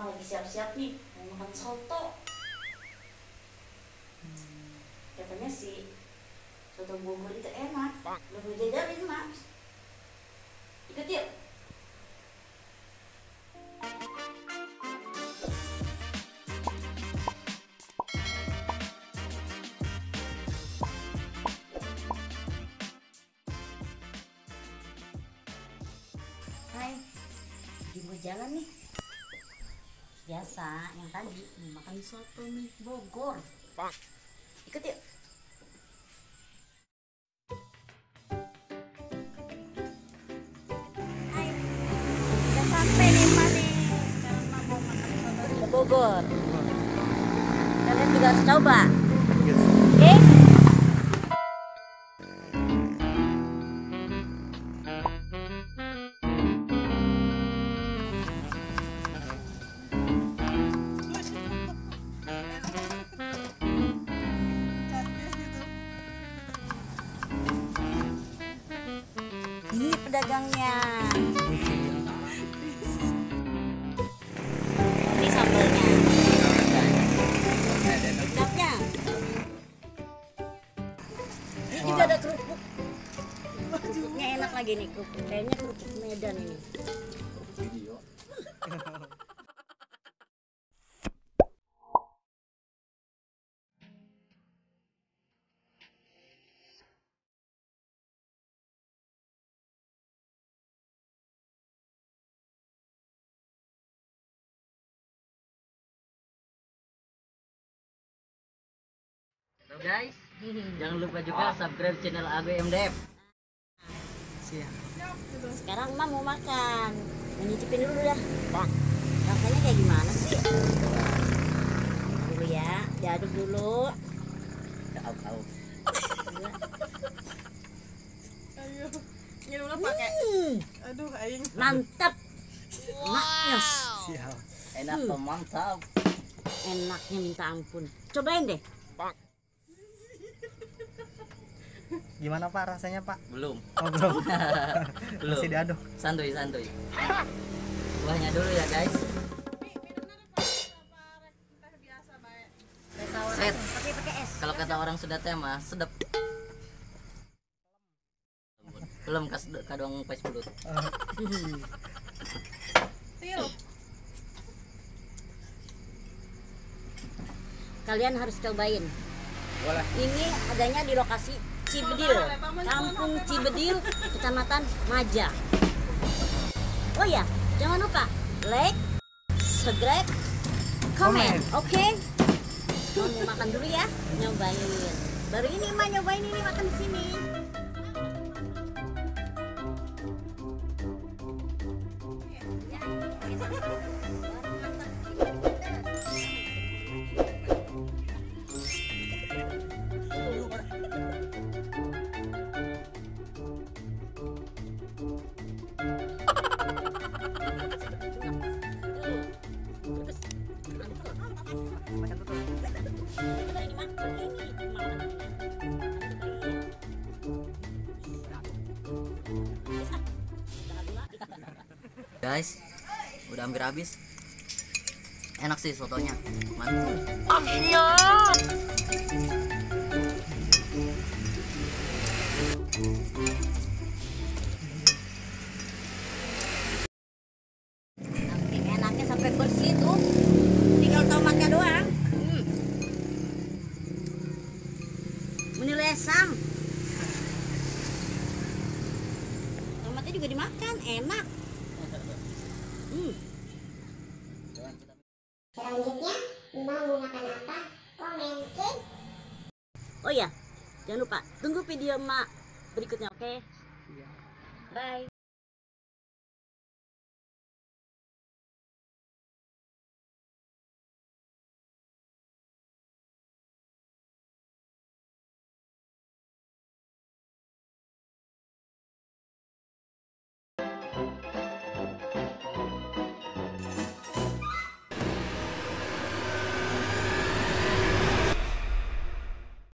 lagi siap-siap nih mau makan soto. Katanya sih soto Bogor itu enak. Udah gue jajalin mak. Ikut yuk. Hai, lagi mau jalan nih. Biasa yang tadi mau makan soto nih Bogor. Ikut yuk. Hai, udah sampai nih Pak nih. Sekarang Mak mau makan soto di Bogor. Kalian juga harus coba. Oke? Ini pedagangnya. Ini sambalnya. Kecapnya. Ini juga ada kerupuk. Kerupuknya enak lagi nih kerupuk. Kayaknya kerupuk Medan ini. Halo guys, jangan lupa juga subscribe channel ABMDF. Siap. Sekarang Emak mau makan. Menyicipin dulu dah. Rasanya kayak gimana sih? Dulu ya, diaduk dulu. Tahu. Ayo, minumnya pakai. Aduh, aing. Mantap. Maknya Siap. Enak tuh, mantap. enaknya minta ampun. Cobain deh. Gimana Pak rasanya Pak? Belum. Oh belum. Belum. Masih diaduk. Santuy. Buahnya dulu ya guys. Set. Pakai es. Kalau kata orang sudah tema, sedap. Belum kadang pas belut. Kalian harus cobain. Boleh. Ini adanya di lokasi Cibedil, Kampung Cibedil, Kecamatan Maja. Oh ya, jangan lupa like, subscribe, komen, oke? Mau makan dulu ya, nyobain. Baru ini Emak nyobain ini makan di sini. Guys, udah hampir habis. Enak sih sotonya, mantap. Saking enaknya sampai bersih tuh, tinggal tomatnya doang. Menilesam. Tomatnya juga dimakan, enak. Selanjutnya, mau makan apa? Komen, oke? Oh ya, jangan lupa tunggu video Emak berikutnya, oke? Bye.